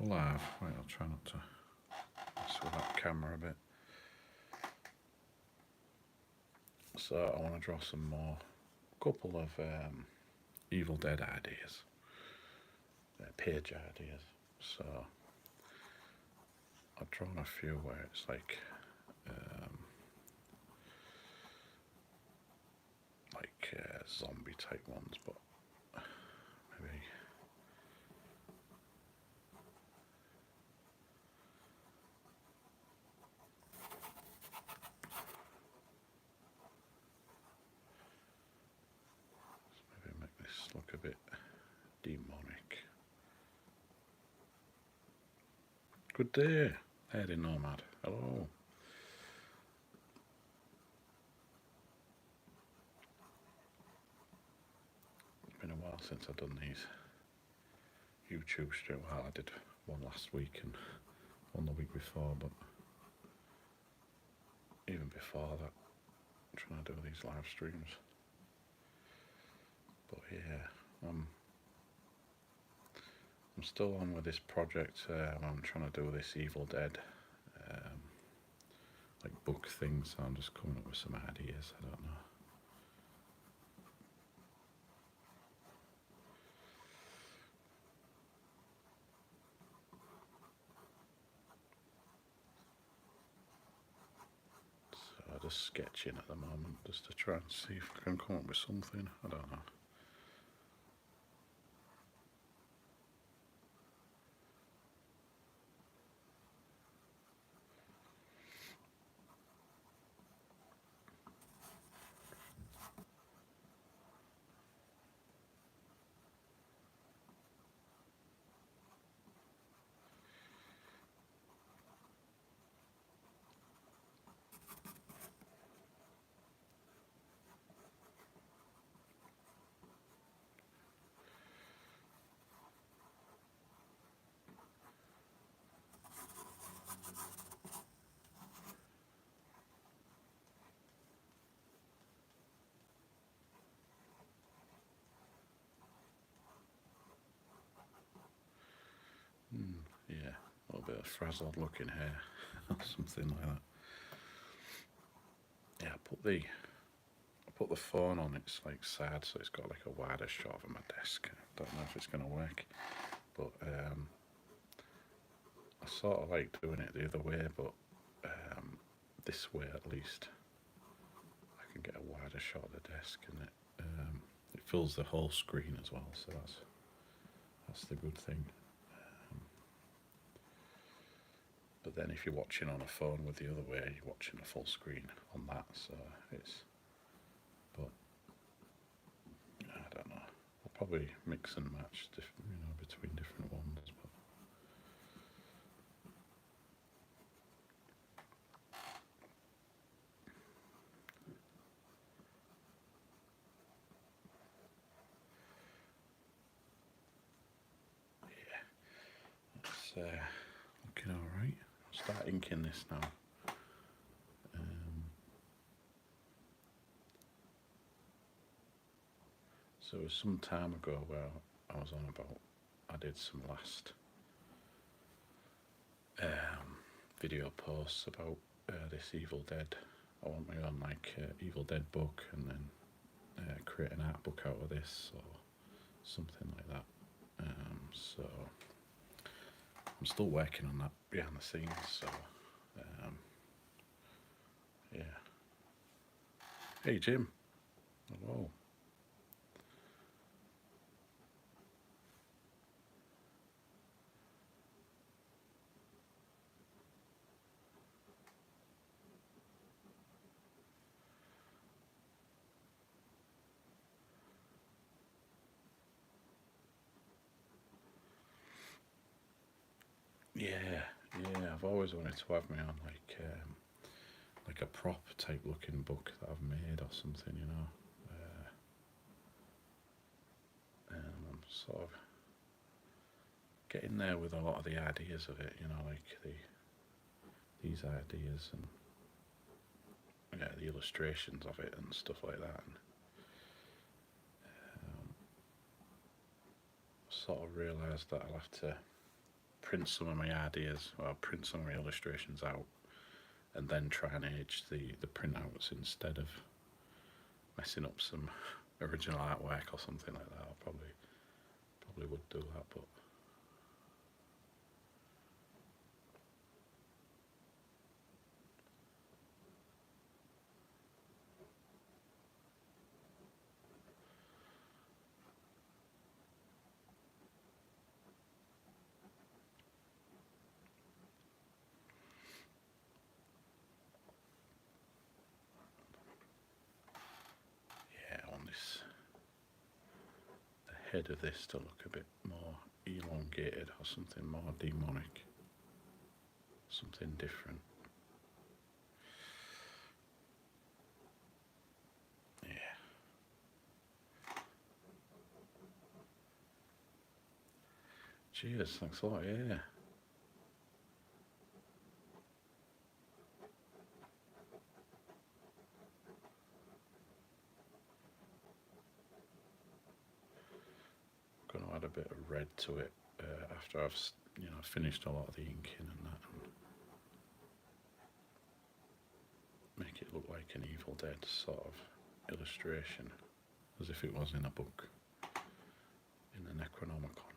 live. Right, I'll try not to mess with that camera a bit. So I want to draw some more, couple of Evil Dead ideas, page ideas. So I've drawn a few where it's like zombie type ones, but maybe make this look a bit demonic. Good day, hairy nomad. Hello. It's been a while since I've done these YouTube streams. Well, I did one last week and one the week before, but even before that, I'm trying to do these live streams. But yeah, I'm still on with this project. I'm trying to do this Evil Dead like book thing, so I'm just coming up with some ideas. I don't know. So I'm just sketching at the moment, just to try and see if I can come up with something. I don't know. Yeah, a little bit of frazzled looking hair, or something like that. Yeah, I put the phone on its like side, so it's got like a wider shot of my desk. I don't know if it's gonna work, but I sort of like doing it the other way, but this way at least I can get a wider shot of the desk, and it fills the whole screen as well. So that's the good thing. But then if you're watching on a phone with the other way, you're watching a full screen on that. So but I don't know. I'll probably mix and match, between different ones. But yeah, it's looking all right. I'll start inking this now. So it was some time ago where I was on about, I did some last video posts about this Evil Dead. I want me on like Evil Dead book, and then create an art book out of this or something like that. So I'm still working on that behind the scenes. So yeah. Hey Jim. Hello. Yeah, I've always wanted to have me on like a prop type looking book that I've made or something, and I'm sort of getting there with a lot of the ideas of it, like these ideas and the illustrations of it and stuff like that. And sort of realised that I'll have to print some of my ideas, or print some of my illustrations out, and then try and age the printouts instead of messing up some original artwork or something like that. I probably would do that, but yeah, I want the head of this to look a bit more elongated or something more demonic, something different. Yeah. Cheers, thanks a lot, yeah. Going to add a bit of red to it after I've finished a lot of the inking and that, and make it look like an Evil Dead sort of illustration, as if it was in a book, in the Necronomicon.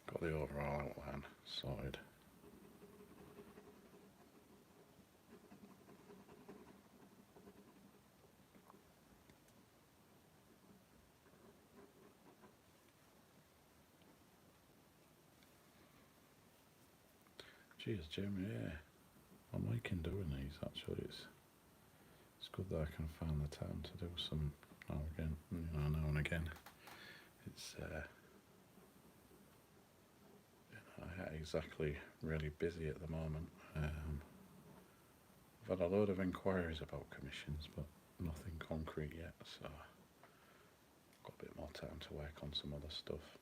Got the overall outline sorted. Cheers, Jim. Yeah, I'm liking doing these actually. It's good that I can find the time to do some now and again. It's I'm not exactly really busy at the moment. I've had a load of inquiries about commissions, but nothing concrete yet, so I've got a bit more time to work on some other stuff.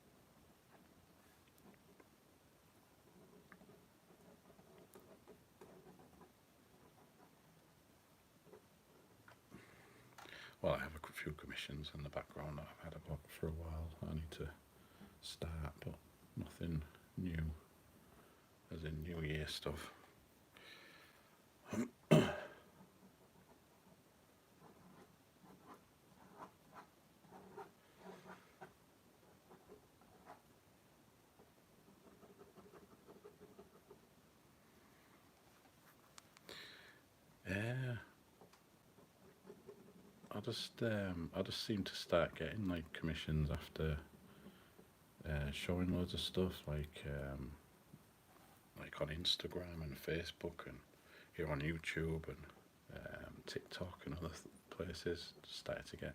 Well, I have a few commissions in the background that I've had about for a while. I need to start, but nothing new, as in New Year stuff. Yeah, I just seem to start getting like commissions after showing loads of stuff, like on Instagram and Facebook and here on YouTube and TikTok and other places. Started to get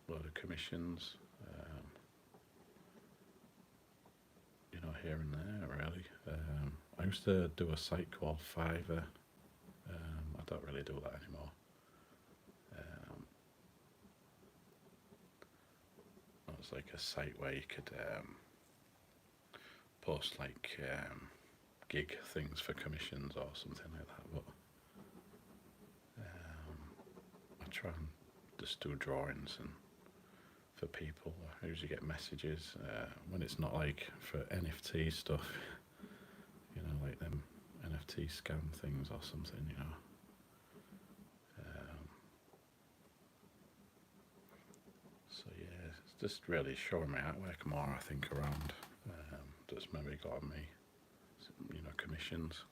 a load of commissions, here and there really. I used to do a site called Fiverr. I don't really do that anymore. It was like a site where you could post like gig things for commissions or something like that, but I try and just do drawings and for people. I usually get messages when it's not like for NFT stuff, like them NFT scam things or something, So yeah, it's just really showing my artwork more, I think, around. That's maybe got me, commissions.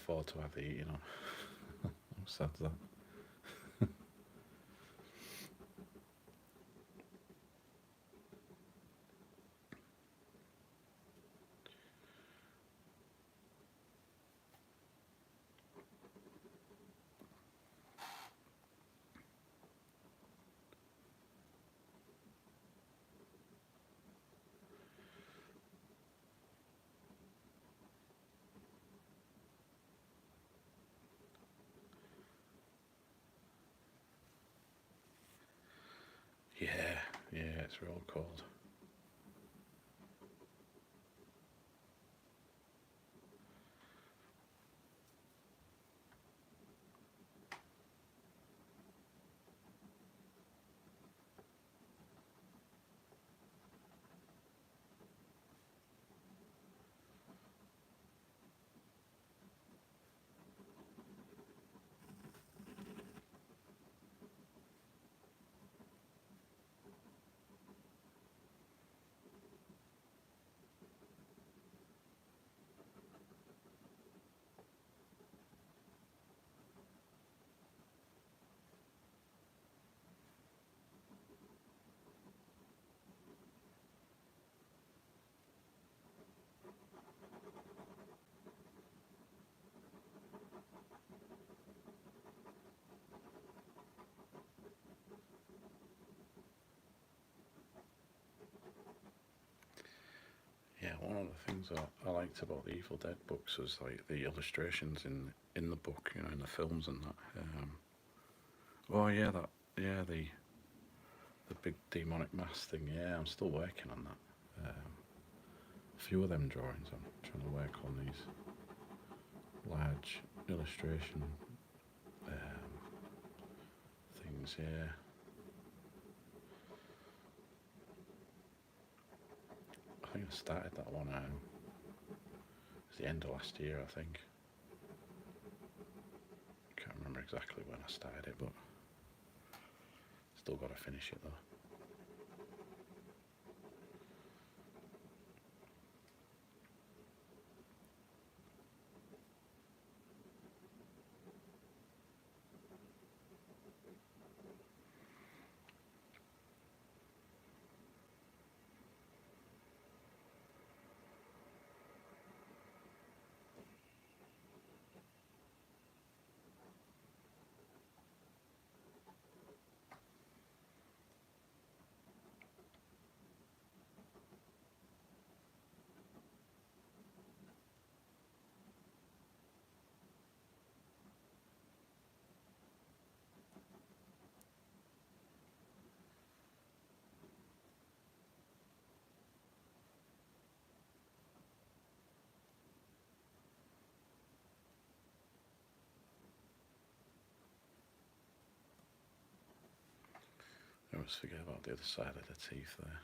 afford to have the eating on. How sad's that? Yeah, yeah, it's real cold. Yeah, one of the things I liked about the Evil Dead books was like the illustrations in the book, you know, in the films and that. Oh yeah, that yeah the big demonic mask thing. Yeah, I'm still working on that. A few of them drawings. I'm trying to work on these large illustration things. Yeah, I think I started that one. It's the end of last year, I think. Can't remember exactly when I started it, but still got to finish it though. I always forget about the other side of the teeth there.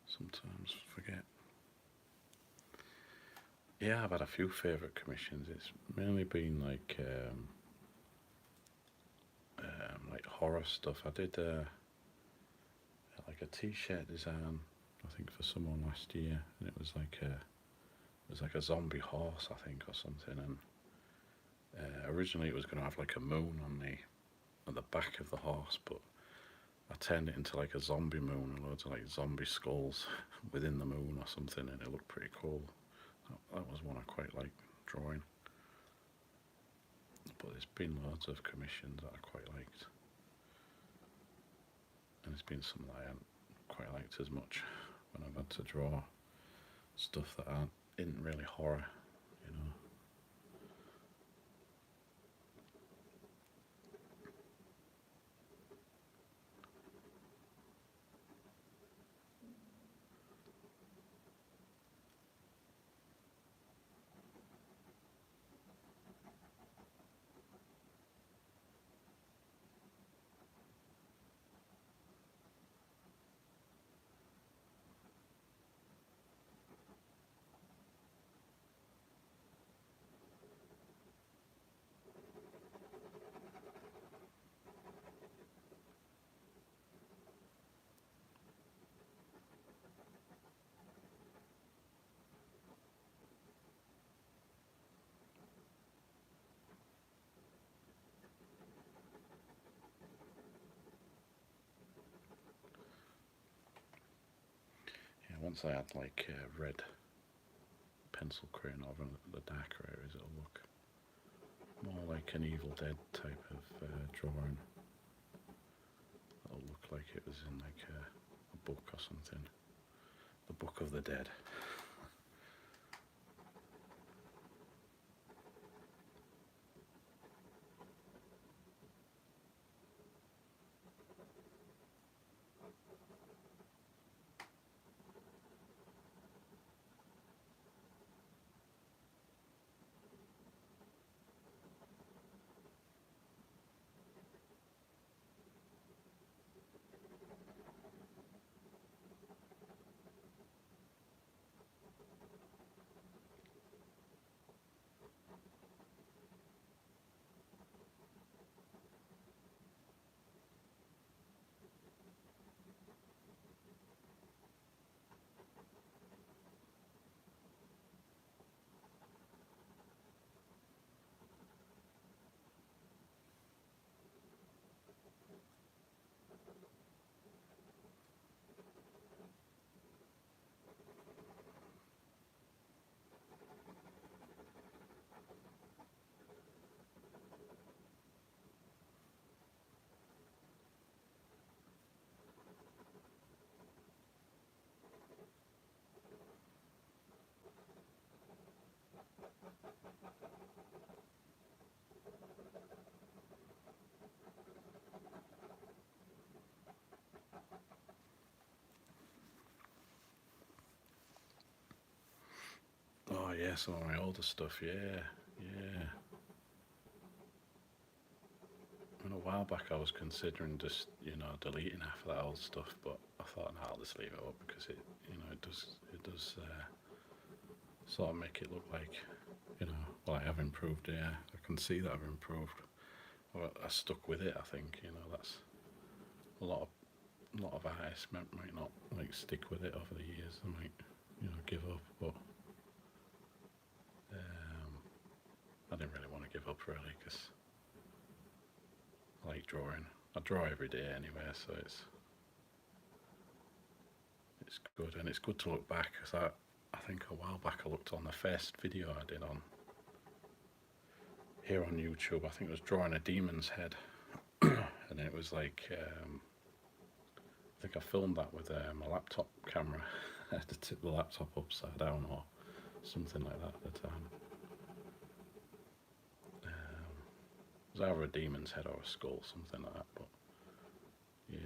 Sometimes forget. Yeah, I've had a few favourite commissions. It's mainly been like horror stuff. I did like a T-shirt design, I think, for someone last year, and it was like a zombie horse, I think, or something. And originally it was going to have like a moon on the back of the horse, but I turned it into like a zombie moon and loads of like zombie skulls within the moon or something, and it looked pretty cool. That was one I quite liked drawing. But there's been loads of commissions that I quite liked, and there's been some that I haven't quite liked as much when I've had to draw stuff that isn't really horror, you know. once I add like red pencil crayon over the darker areas, it'll look more like an Evil Dead type of drawing. It'll look like it was in like a book or something. The Book of the Dead. Oh yeah, some of my older stuff, yeah. And a while back I was considering just, deleting half of that old stuff, but I thought, no, I'll just leave it up because it does sort of make it look like, well, I have improved, yeah. I can see that I've improved. Well, I stuck with it, I think, that's a lot of artists might not like stick with it over the years. They might, give up, but I didn't really want to give up really because I like drawing. I draw every day anyway, so it's good, and it's good to look back because I think a while back I looked on the first video I did on here on YouTube. I think it was drawing a demon's head, and it was like I think I filmed that with my laptop camera. I had to tip the laptop upside down or something like that at the time. It was either a demon's head or a skull, something like that, but yeah.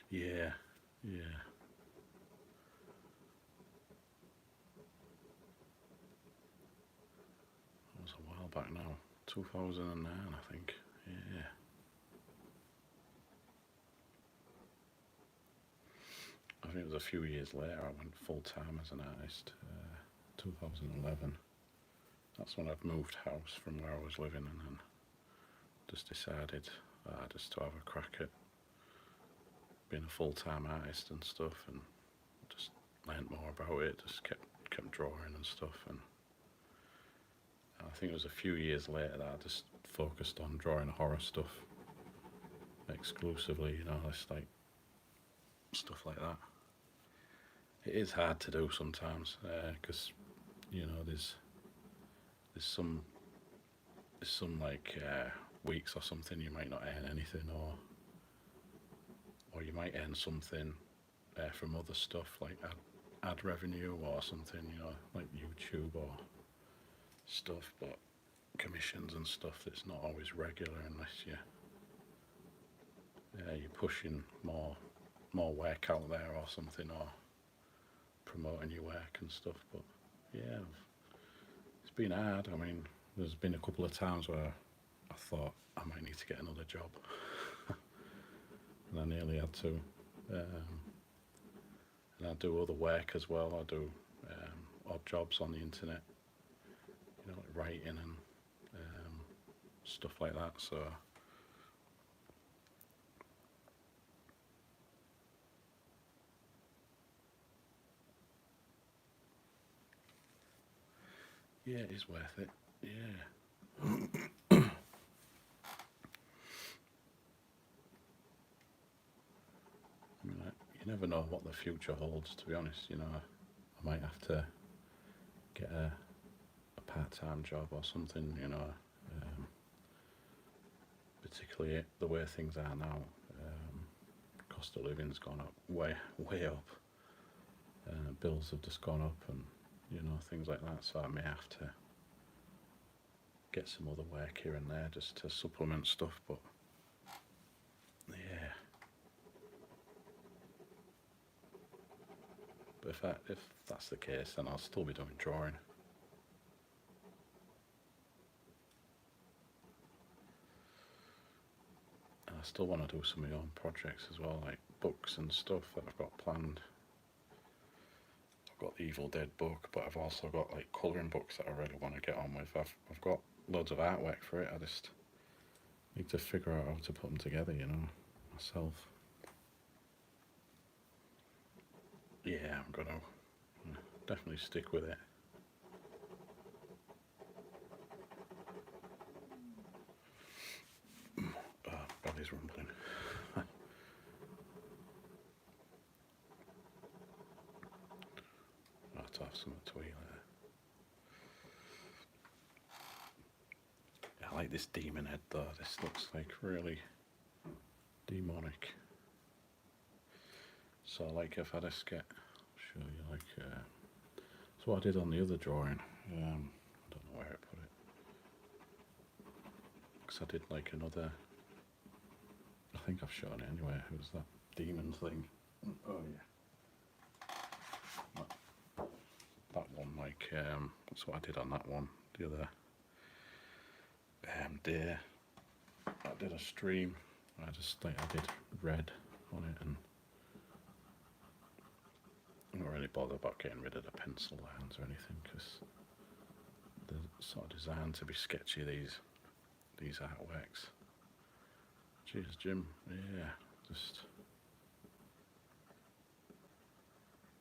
Yeah, yeah. That was a while back now. 2009, I think. Yeah. I think it was a few years later I went full time as an artist. 2011. That's when I'd moved house from where I was living, and then just decided just to have a crack at being a full-time artist and stuff, and just learnt more about it. Just kept drawing and stuff, and I think it was a few years later that I just focused on drawing horror stuff exclusively. It's like stuff like that. It is hard to do sometimes because there's some like weeks or something you might not earn anything, or you might earn something from other stuff like ad revenue or something, like YouTube or stuff, but commissions and stuff that's not always regular unless you're pushing more work out there or something, or promoting your work and stuff. But yeah, it's been hard. I mean, there's been a couple of times where I thought I might need to get another job, and I nearly had to. And I do other work as well. I do odd jobs on the internet, like writing and stuff like that. So Yeah, it is worth it. Yeah. I mean, you never know what the future holds, to be honest. You know, I might have to get a part-time job or something, you know, particularly the way things are now. Cost of living's gone up, way up. Bills have just gone up, and you know, things like that. So I may have to get some other work here and there just to supplement stuff. But yeah, but if that's the case, then I'll still be doing drawing. And I still want to do some of my own projects as well, like books and stuff that I've got planned. I've got the Evil Dead book, but I've also got like colouring books that I really want to get on with. I've got loads of artwork for it. I just need to figure out how to put them together, you know, myself. Yeah, I'm gonna definitely stick with it. Oh, belly's rumbling. I'll have to have some to eat later. I like this demon head though. This looks like really demonic. So like if I just get, show you like, that's what I did on the other drawing. I don't know where I put it. Because I did like another, I think I've shown it anyway. It was that demon thing. Oh yeah. That one, like, that's what I did on that one. The other day, I did a stream. I just like I did red on it, and I'm not really bothered about getting rid of the pencil lines or anything because they're sort of designed to be sketchy. These artworks. Cheers, Jim. Yeah, just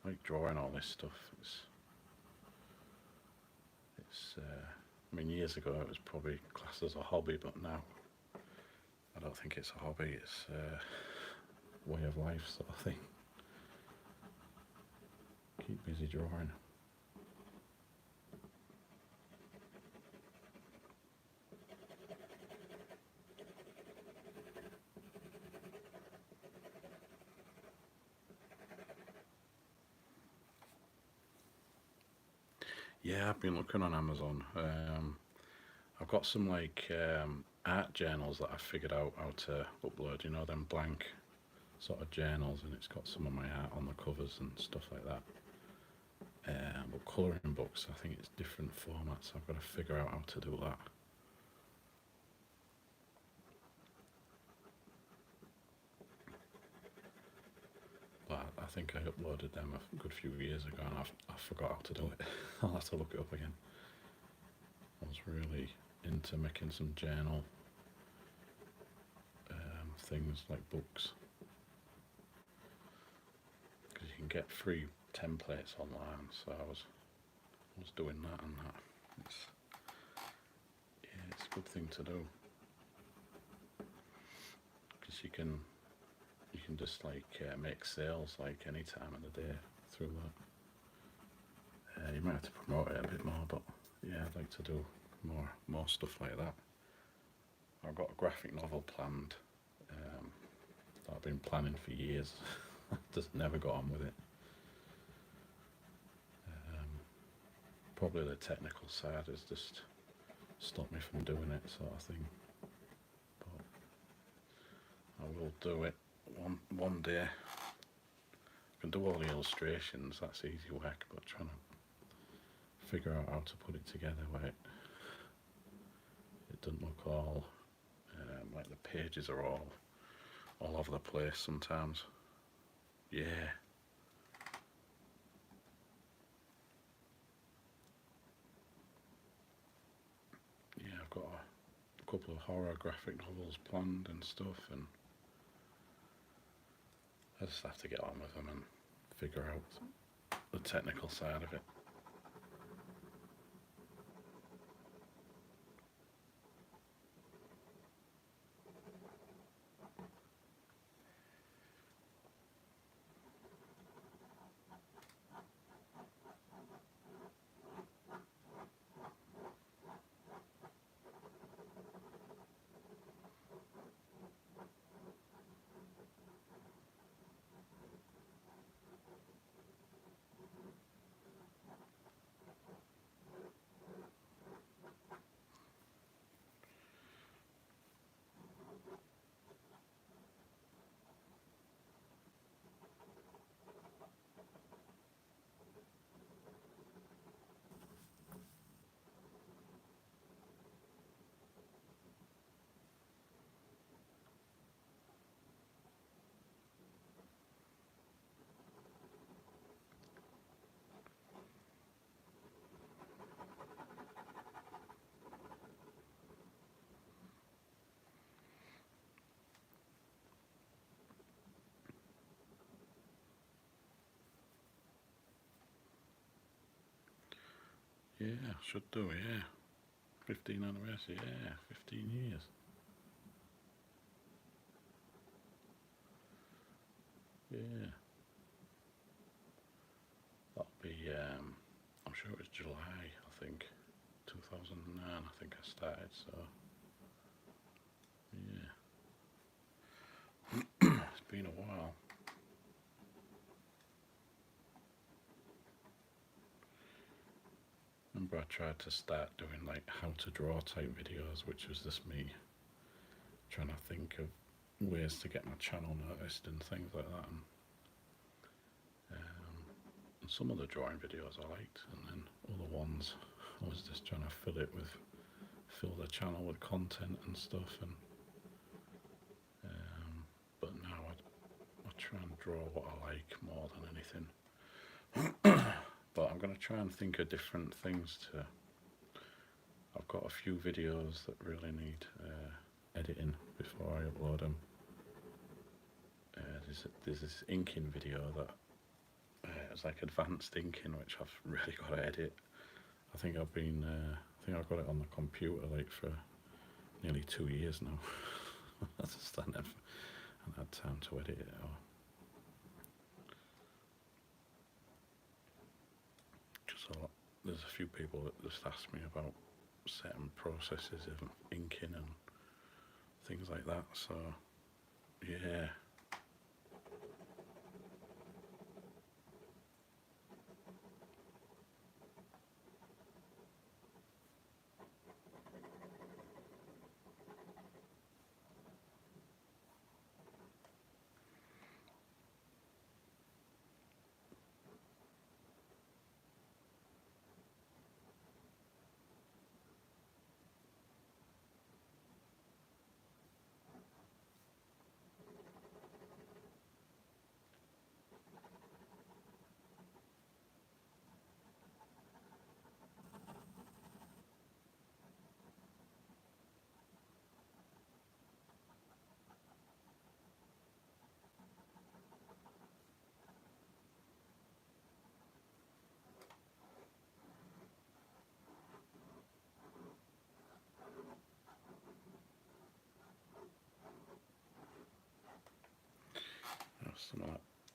like drawing all this stuff. I mean, years ago it was probably classed as a hobby, but now I don't think it's a hobby. It's a way of life sort of thing. Keep busy drawing. Yeah, I've been looking on Amazon. I've got some like art journals that I've figured out how to upload, you know, them blank sort of journals, and it's got some of my art on the covers and stuff like that. But colouring books, I think it's different formats. I've got to figure out how to do that. But I think I uploaded them a good few years ago, and I forgot how to do it. I'll have to look it up again. I was really into making some journal things like books, because you can get free templates online. So I was doing that, and that. It's a good thing to do, because you can just like make sales like any time of the day through that. You might have to promote it a bit more, but yeah, I'd like to do more stuff like that. I've got a graphic novel planned that I've been planning for years. Just never got on with it. Probably the technical side has just stopped me from doing it, sort of thing. But I will do it one day. I can do all the illustrations, that's easy work, but trying to figure out how to put it together where it doesn't look all like the pages are all over the place sometimes. Yeah. Yeah, I've got a couple of horror graphic novels planned and stuff, and I just have to get on with them and figure out the technical side of it. Yeah, should do, yeah. 15 anniversary, yeah, 15 years. Yeah. That'll be, I'm sure it was July, I think. 2009, I think I started, so yeah. It's been a while. Remember I tried to start doing like how to draw type videos, which was just me trying to think of ways to get my channel noticed and things like that. And some of the drawing videos I liked, and then other ones I was just trying to fill the channel with content and stuff. And but now I try and draw what I like more than anything. But I'm going to try and think of different things to. I've got a few videos that really need editing before I upload them. There's this inking video that it's like advanced inking, which I've really got to edit. I think I've got it on the computer like for nearly 2 years now. I just haven't had time to edit it. There's a few people that just ask me about certain processes of inking and things like that. So yeah.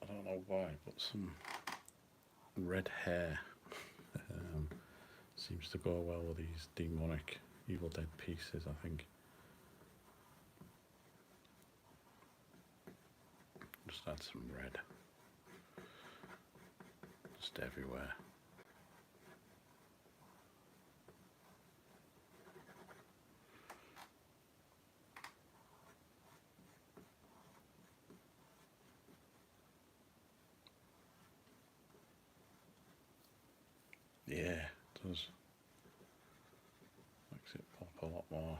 I don't know why, but some red hair seems to go well with these demonic Evil Dead pieces, I think. Just add some red. Just everywhere. Yeah, it does. Makes it pop a lot more.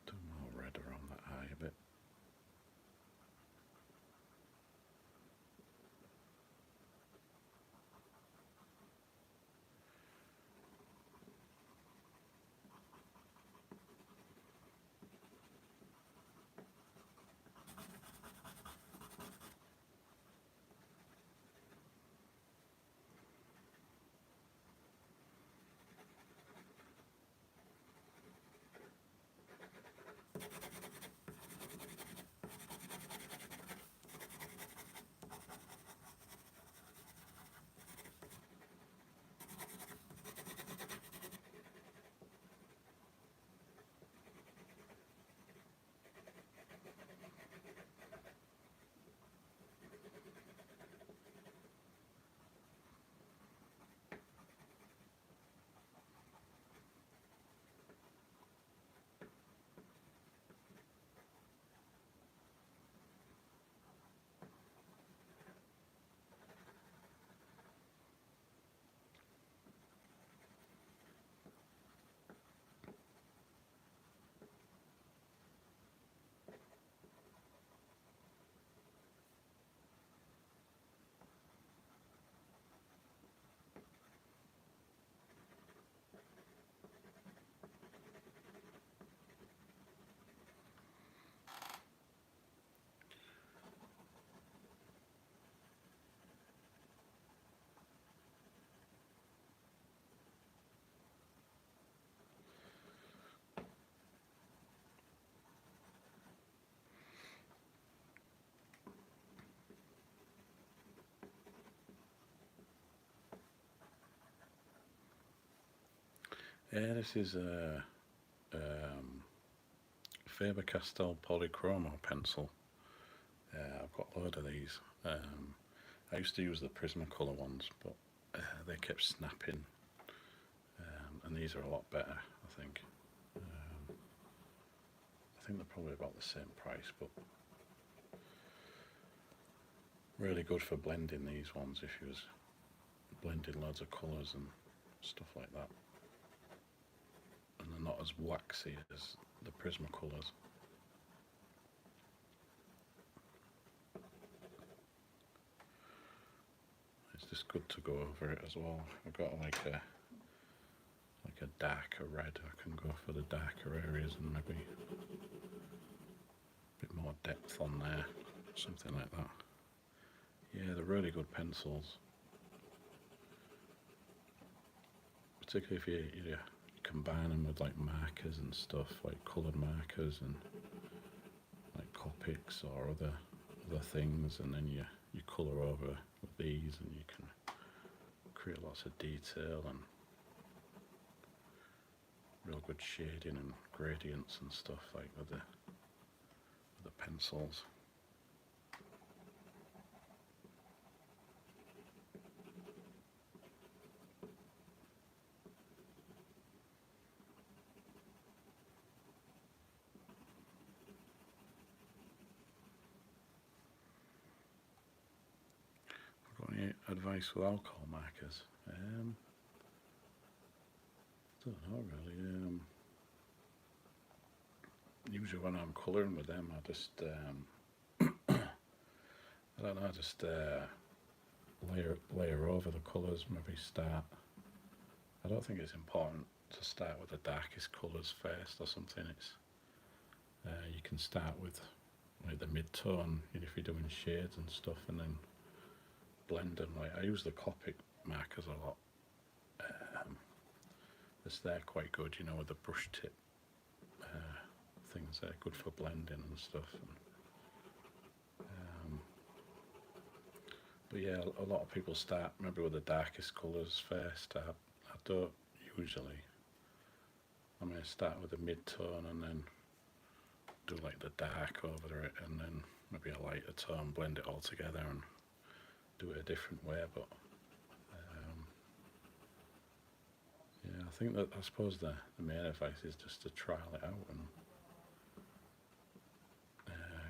Do more red around that eye a bit. Yeah, this is a Faber-Castell Polychromo pencil. I've got a load of these. I used to use the Prismacolor ones, but they kept snapping, and these are a lot better, I think. I think they're probably about the same price, but really good for blending these ones if you was blending loads of colours and stuff like that. And they're not as waxy as the Prismacolors. It's just good to go over it as well. I've got like a darker red. I can go for the darker areas and maybe a bit more depth on there, something like that. Yeah, they're really good pencils, particularly if you combine them with like markers and stuff, like coloured markers and like Copics or other things, and then you colour over with these, and you can create lots of detail and real good shading and gradients and stuff like with the pencils. Got any advice with alcohol markers? Don't know really. Usually when I'm colouring with them, I just I don't know, just layer over the colours. Maybe start. I don't think it's important to start with the darkest colours first or something. It's you can start with like the mid-tone if you're doing shades and stuff, and then blend them. Like I use the Copic markers a lot. They're quite good, with the brush tip things. They're good for blending and stuff. But yeah, a lot of people start maybe with the darkest colours first. I don't usually. I mean, I start with the mid-tone and then do like the dark over it, and then maybe a lighter tone, blend it all together and do it a different way. But yeah, I think that I suppose the main advice is just to trial it out, and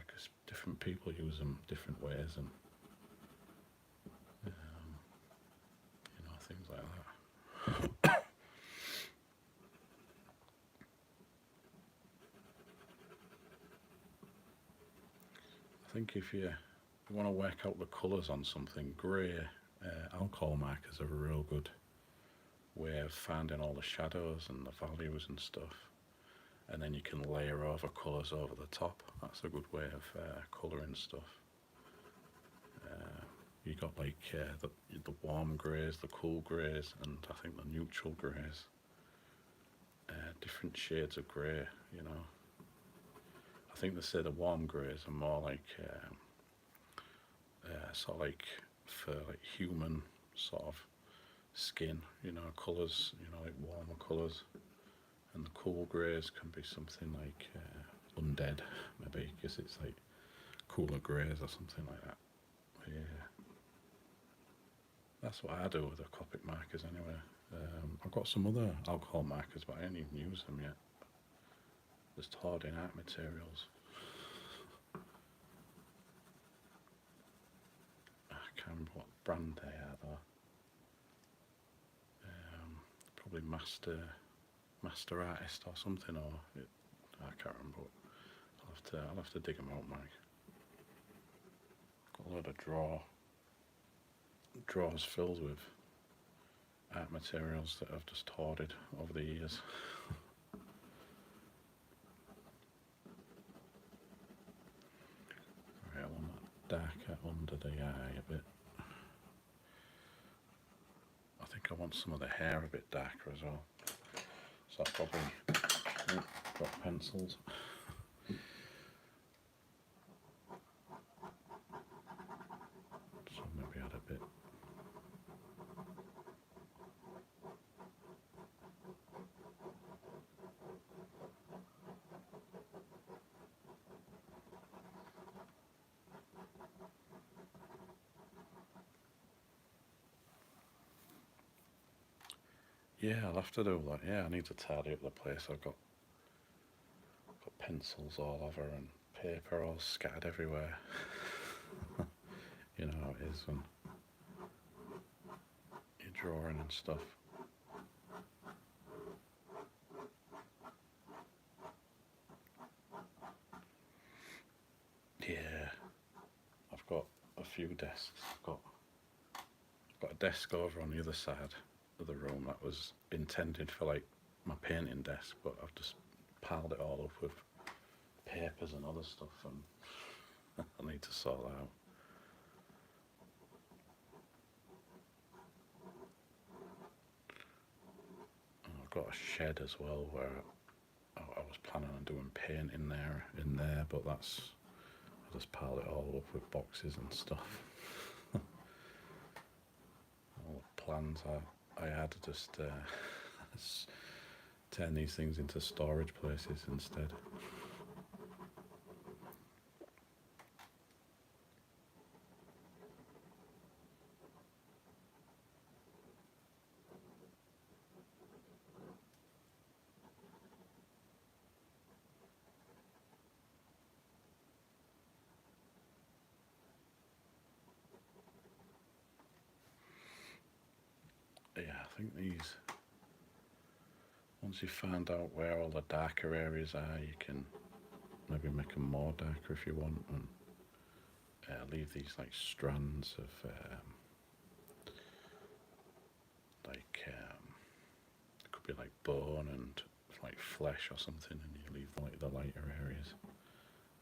because different people use them different ways, and things like that. I think if you want to work out the colours on something, grey alcohol markers are a real good way of finding all the shadows and the values and stuff, and then you can layer over colours over the top. That's a good way of colouring stuff. You got like the warm greys, the cool greys, and I think the neutral greys. Different shades of grey, I think they say the warm greys are more like sort of like for like human sort of skin, colours, like warmer colours, and the cool greys can be something like undead, maybe, because it's like cooler greys or something like that. But yeah, that's what I do with the Copic markers anyway. I've got some other alcohol markers, but I ain't even used them yet. Just hoarding art materials. I can't remember what brand they are though. Probably Master Artist or something, or I can't remember. I'll have to dig them out, Mike. Got a load of drawers filled with art materials that I've just hoarded over the years. Right, I want that darker under the eye a bit. I think I want some of the hair a bit darker as well. So I've probably got pencils. So maybe add a bit. Yeah, I'll have to do that. Yeah, I need to tidy up the place. I've got pencils all over and paper all scattered everywhere. You know how it is when you're drawing and stuff. Yeah, I've got a few desks. I've got a desk over on the other side of the room that was intended for like my painting desk, but I've just piled it all up with papers and other stuff, and I need to sort that out. And I've got a shed as well where I was planning on doing paint in there, but I just piled it all up with boxes and stuff. All the plans I had just turn these things into storage places instead. Yeah, I think these, once you find out where all the darker areas are, you can maybe make them more darker if you want, and leave these like strands of it could be like bone and like flesh or something, and you leave like the lighter areas,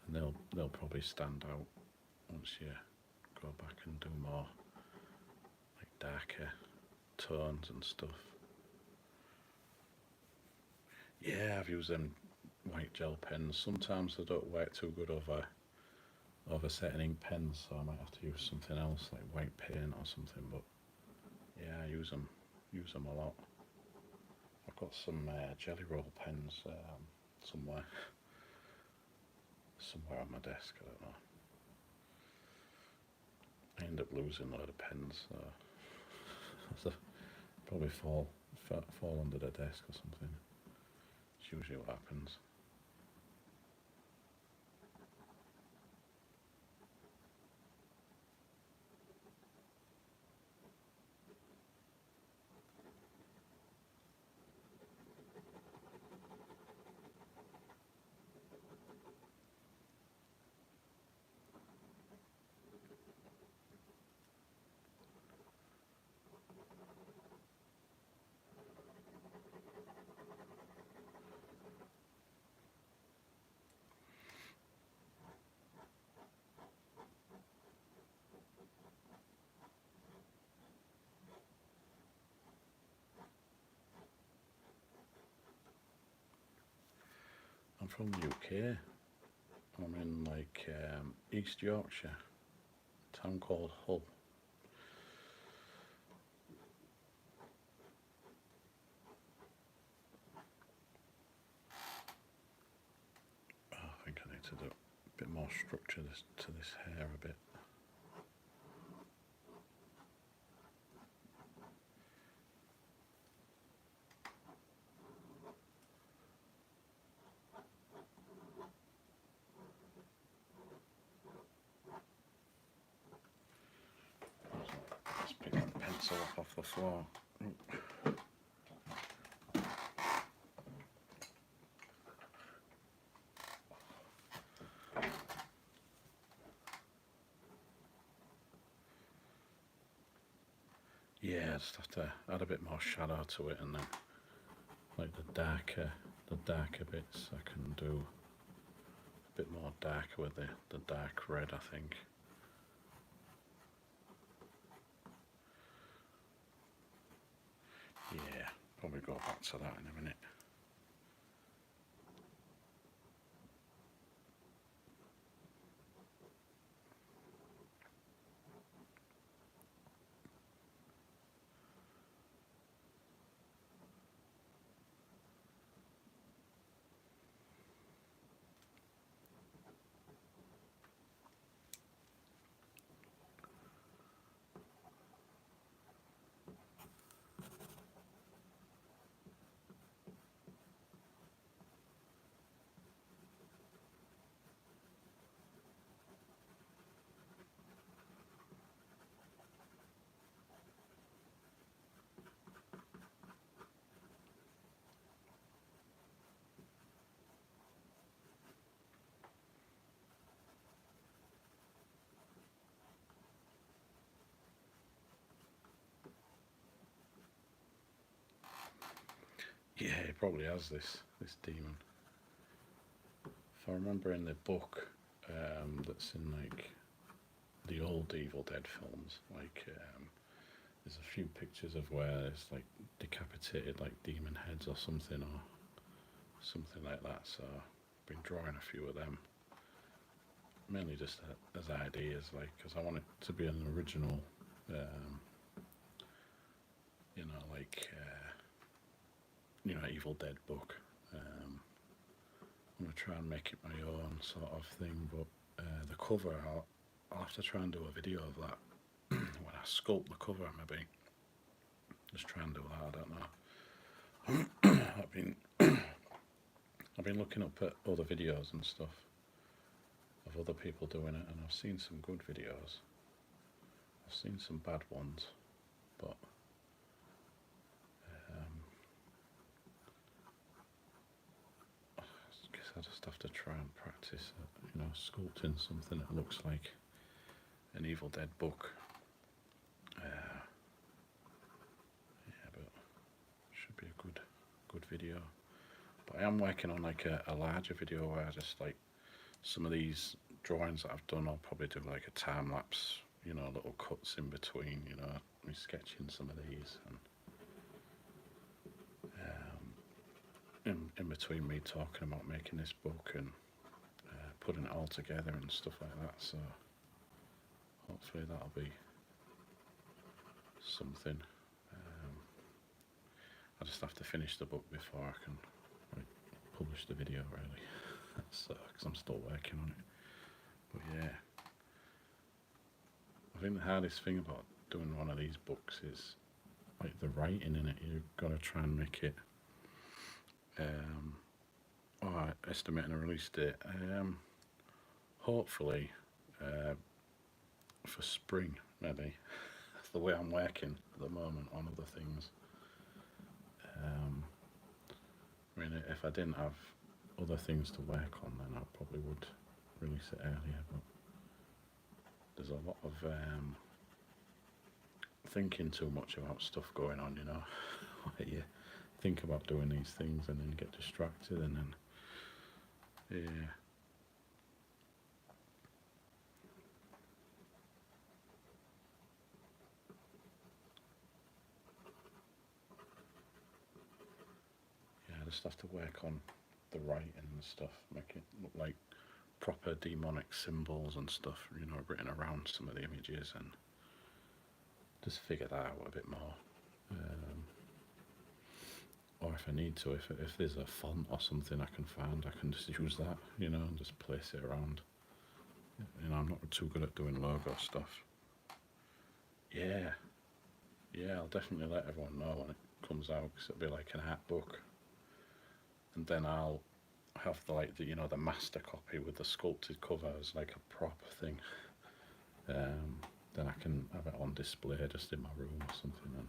and they'll probably stand out once you go back and do more like darker tones and stuff. Yeah, I've used them white gel pens. Sometimes they don't work too good over setting ink pens, so I might have to use something else like white paint or something. But yeah, I use them a lot. I've got some jelly roll pens somewhere on my desk. I don't know. I end up losing a lot of pens, so probably fall under the desk or something. It's usually what happens. I'm from the UK. I'm in like East Yorkshire, a town called Hull. I think I need to do a bit more structure to this hair a bit. Let's pick that pencil up off the floor. Yeah, I just have to add a bit more shadow to it, and then like the darker bits I can do a bit more darker with the dark red, I think. Yeah, probably go back to that in a minute. Yeah, he probably has this demon. If I remember in the book, that's in like the old Evil Dead films, like there's a few pictures of where it's like decapitated like demon heads or something like that. So I've been drawing a few of them, mainly just as ideas, like because I want it to be an original, um, like Evil Dead book. I'm gonna try and make it my own sort of thing, but the cover, I'll have to try and do a video of that when I sculpt the cover, maybe. Just try and do that. I don't know. I've been looking up at other videos and stuff of other people doing it, and I've seen some good videos. I've seen some bad ones, but I guess I just have to try and practice, sculpting something that looks like an Evil Dead book. Yeah, but should be a good video. But I am working on like a larger video where I just like some of these drawings that I've done. I'll probably do like a time lapse, little cuts in between, me sketching some of these, and in between me talking about making this book and putting it all together and stuff like that. So hopefully that'll be something. I just have to finish the book before I can publish the video, really. So, because I'm still working on it. But yeah, I think the hardest thing about doing one of these books is like the writing in it. You've got to try and make it. Estimating a release date. Hopefully, for spring, maybe. That's the way I'm working at the moment on other things. I mean, if I didn't have other things to work on, then I probably would release it earlier. But there's a lot of thinking too much about stuff going on, Like you think about doing these things and then get distracted, and then yeah. I just have to work on the writing and stuff, make it look like proper demonic symbols and stuff, written around some of the images, and just figure that out a bit more. Or if I need to, if there's a font or something I can find, I can just use that, and just place it around. I'm not too good at doing logo stuff. Yeah, I'll definitely let everyone know when it comes out, because it'll be like an art book. And then I'll have the master copy with the sculpted cover as like a prop thing. Then I can have it on display just in my room or something, and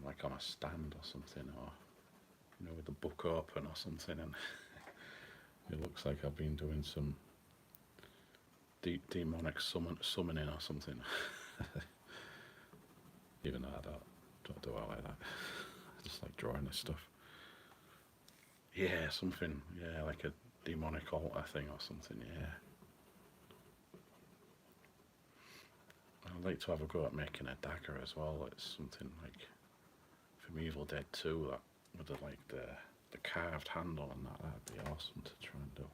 like on a stand or something, or with the book open or something, and it looks like I've been doing some demonic summoning or something. Even though I don't do it like that. I just like drawing this stuff. Yeah, something. Yeah, like a demonic altar thing or something. Yeah. I'd like to have a go at making a dagger as well. It's something like from Evil Dead 2, that with the carved handle and that'd be awesome to try and do.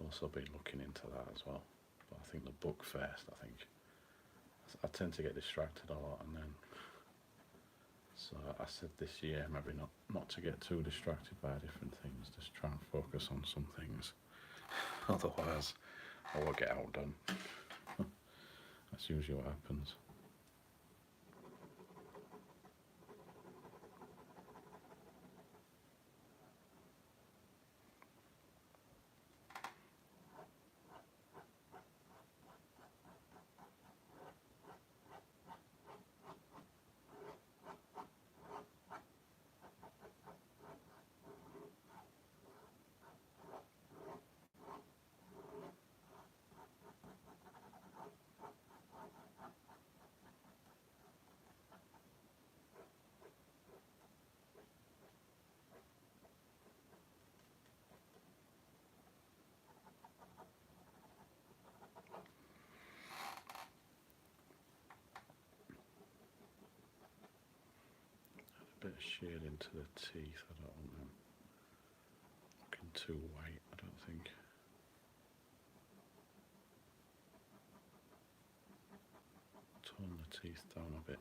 Also been looking into that as well. But I think the book first, I tend to get distracted a lot, and then so I said this year maybe not to get too distracted by different things, just try and focus on some things. Otherwise I won't get outdone. That's usually what happens. bit of shade into the teeth. I don't want them looking too white, I don't think. Tone the teeth down a bit.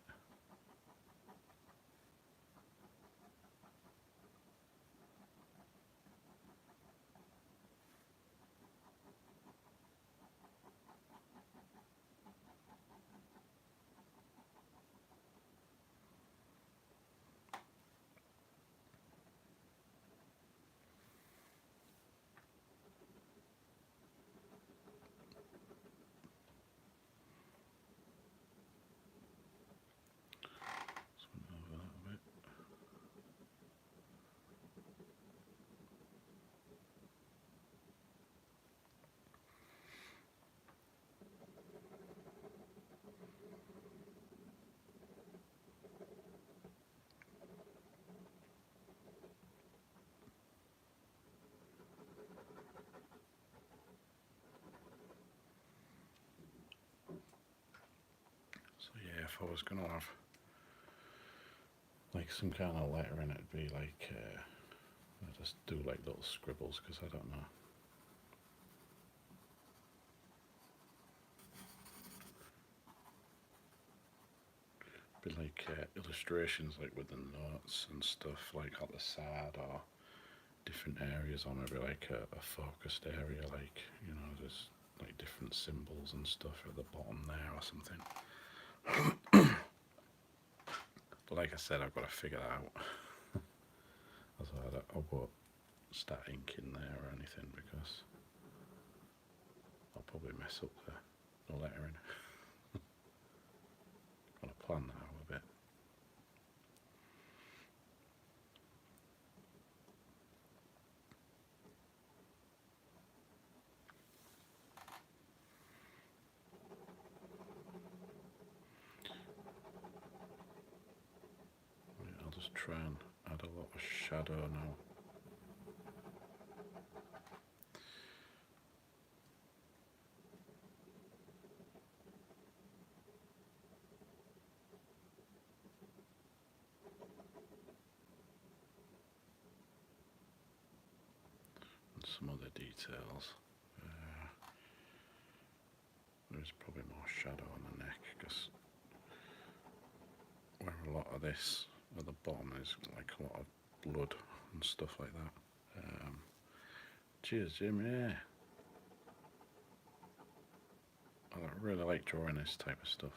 So yeah, if I was going to have like some kind of lettering, it'd be like, I just do like little scribbles because I don't know. Be like illustrations like with the notes and stuff like at the side or different areas, or maybe like a focused area, like, you know, there's like different symbols and stuff at the bottom there or something. But like I said, I've got to figure that out. That's why I won't start inking there or anything, because I'll probably mess up the lettering. Got to plan that out a bit. I'll just try and add a lot of shadow now. And some other details. There's probably more shadow on the neck, because where a lot of this at the bottom is like a lot of blood and stuff like that. Cheers, Jim. Yeah, I really like drawing this type of stuff.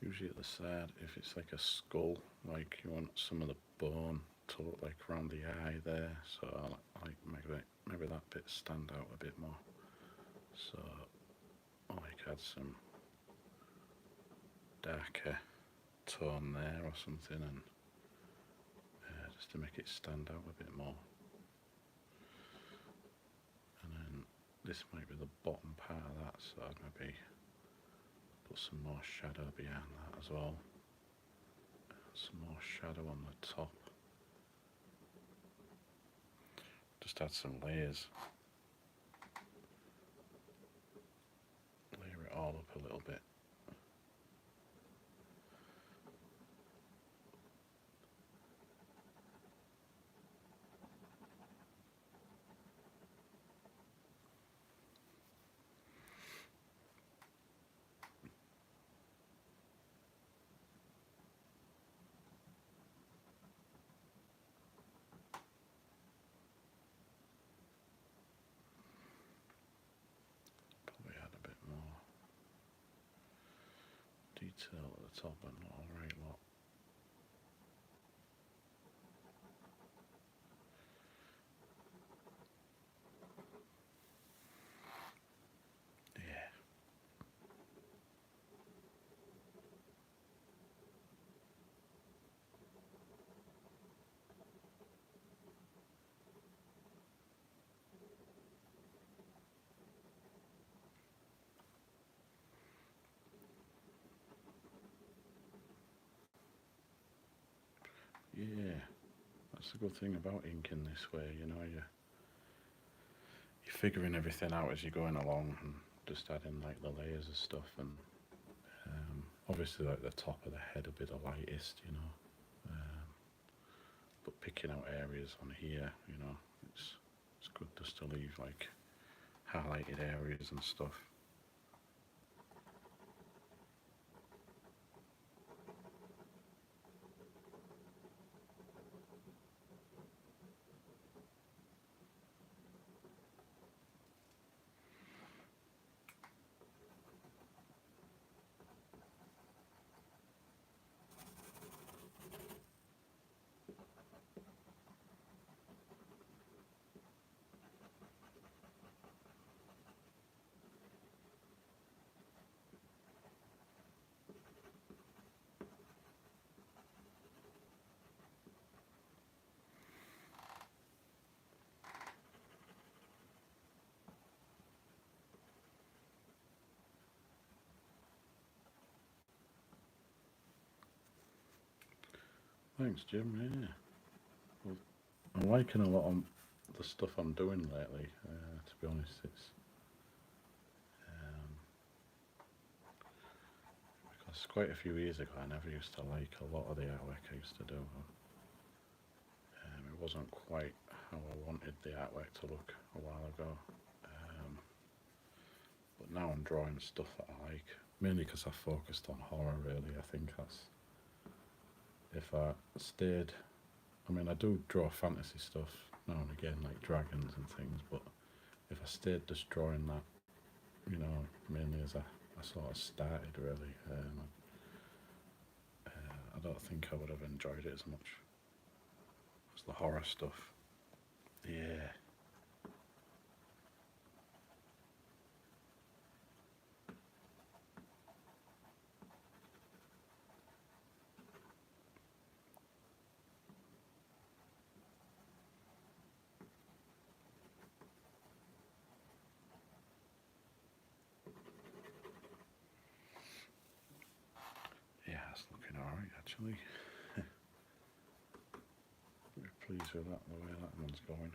Usually at the side, if it's like a skull, like you want some of the bone to look like around the eye there, so I like maybe that bit stand out a bit more. So I like add some darker tone there or something, and just to make it stand out a bit more. And then this might be the bottom part of that, so I'd maybe put some more shadow behind that as well. Some more shadow on the top. Just add some layers. Layer it all up a little bit. Probably add a bit more. detail at the top, but not all right lot. Yeah. Yeah, that's the good thing about inking this way, you know, you're figuring everything out as you're going along and just adding like the layers of stuff, and obviously like the top of the head will be the lightest, you know, but picking out areas on here, you know, it's good just to leave like highlighted areas and stuff. Thanks, Jim. Yeah, well, I'm liking a lot of the stuff I'm doing lately. To be honest, it's because quite a few years ago I never used to like a lot of the artwork I used to do. It wasn't quite how I wanted the artwork to look a while ago. But now I'm drawing stuff that I like, mainly because I focused on horror. Really, I think that's if I stayed. I mean, I do draw fantasy stuff now and again, like dragons and things, but if I stayed just drawing that, you know, mainly as I sort of started, really, I don't think I would have enjoyed it as much as the horror stuff. Yeah. Yeah, it's looking alright actually. Very pleased with that, the way that one's going.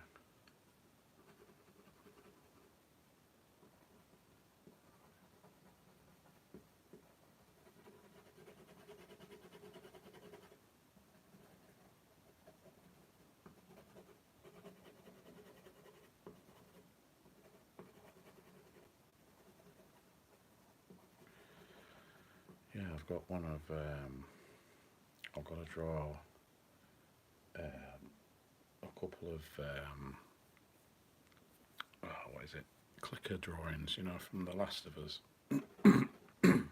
Yeah, I've got one of, I've got to draw a couple of, what is it, clicker drawings, you know, from The Last of Us. I've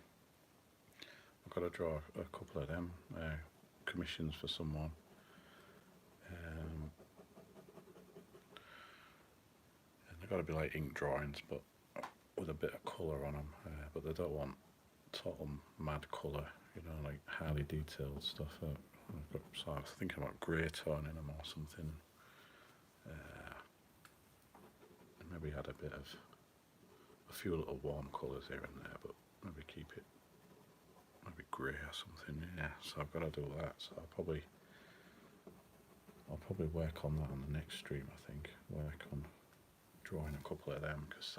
got to draw a couple of them, commissions for someone. And they've got to be like ink drawings, but with a bit of colour on them, but they don't want total mad colour, you know, like highly detailed stuff. So I was thinking about grey toning them or something. Maybe add a few little warm colours here and there, but maybe keep it maybe grey or something. Yeah, so I've got to do that. So I'll probably work on that on the next stream. I think work on drawing a couple of them, because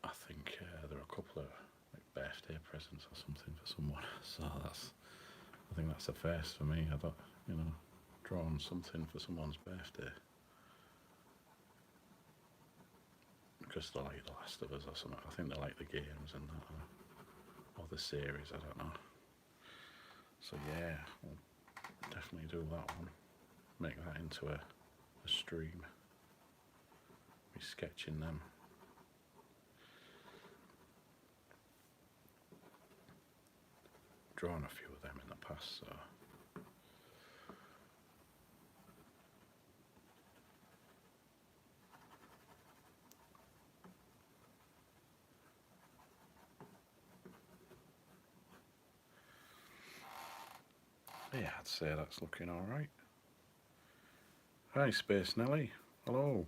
I think there are a couple of like birthday presents or something for someone. So I think that's a first for me. I don't, you know, drawing something for someone's birthday. Because they like The Last of Us or something. I think they like the games and that, or the series, I don't know. So yeah, I'll definitely do that one. Make that into a stream. Be sketching them. drawn a few of them in the past, so. Yeah, I'd say that's looking alright. Hi Space Nelly, hello.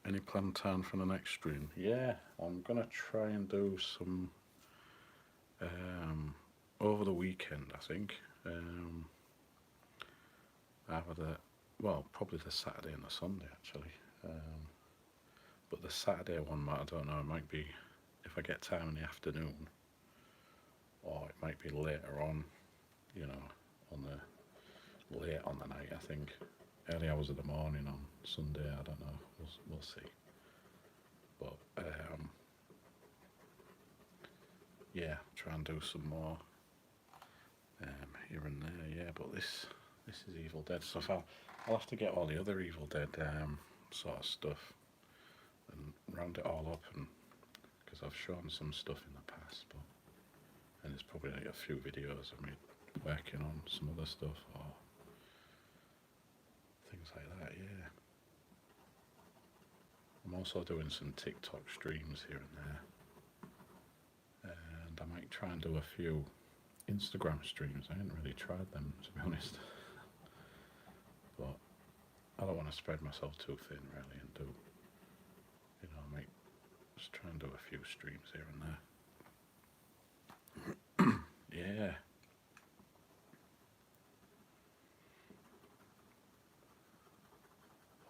Any planned time for the next stream? Yeah, I'm gonna try and do some over the weekend, I think. Either probably the Saturday and the Sunday actually. But the Saturday one, I don't know, it might be if I get time in the afternoon, or it might be later on, you know, late on the night, I think. Early hours of the morning on Sunday, I don't know, we'll see. But, yeah, try and do some more here and there, yeah, but this is Evil Dead stuff. I'll have to get all the other Evil Dead sort of stuff and round it all up, and because I've shown some stuff in the past, and there's probably like a few videos of me working on some other stuff or things like that, yeah. I'm also doing some TikTok streams here and there, and I might try and do a few Instagram streams. I haven't really tried them, to be honest, but I don't want to spread myself too thin really, and do, you know, I might just try and do a few streams here and there. Yeah.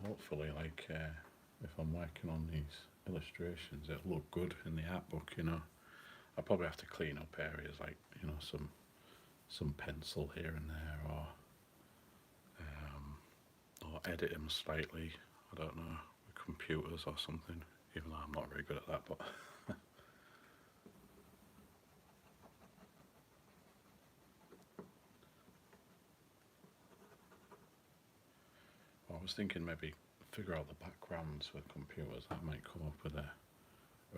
Hopefully, like, if I'm working on these illustrations, it'll look good in the art book, you know. I'll probably have to clean up areas like, you know, some pencil here and there, or edit them slightly, I don't know, with computers or something, even though I'm not very good at that, but I was thinking maybe figure out the backgrounds with computers. That might come up with a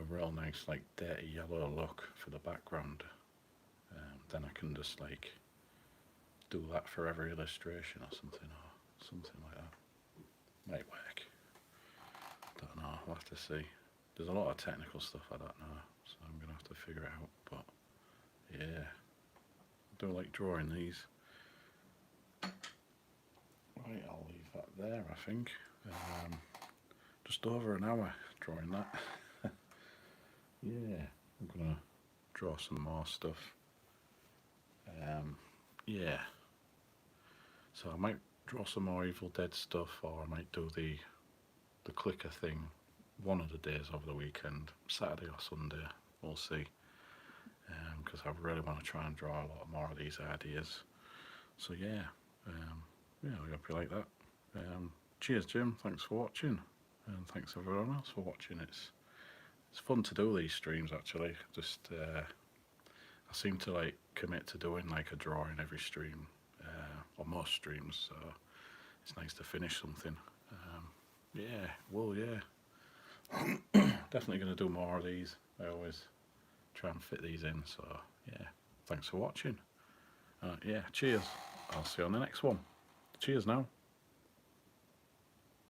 real nice, like, dirty yellow look for the background. Then I can just, like, do that for every illustration or something like that. Might work. Don't know, I'll have to see. There's a lot of technical stuff I don't know, so I'm going to have to figure it out, but yeah, I do like drawing these. Right, I'll leave that there, I think. Just over an hour drawing that. Yeah, I'm going to draw some more stuff. Yeah, so I might draw some more Evil Dead stuff, or I might do the clicker thing one of the days over the weekend, Saturday or Sunday, we'll see, because I really want to try and draw a lot more of these ideas. So yeah, I hope you like that. Cheers Jim, thanks for watching, and thanks everyone else for watching. It's fun to do these streams actually. Just I seem to like commit to doing like a drawing every stream, or most streams, so it's nice to finish something. Yeah, well, yeah. Definitely going to do more of these. I always try and fit these in, so yeah, thanks for watching. Yeah, cheers. I'll see you on the next one. Cheers now.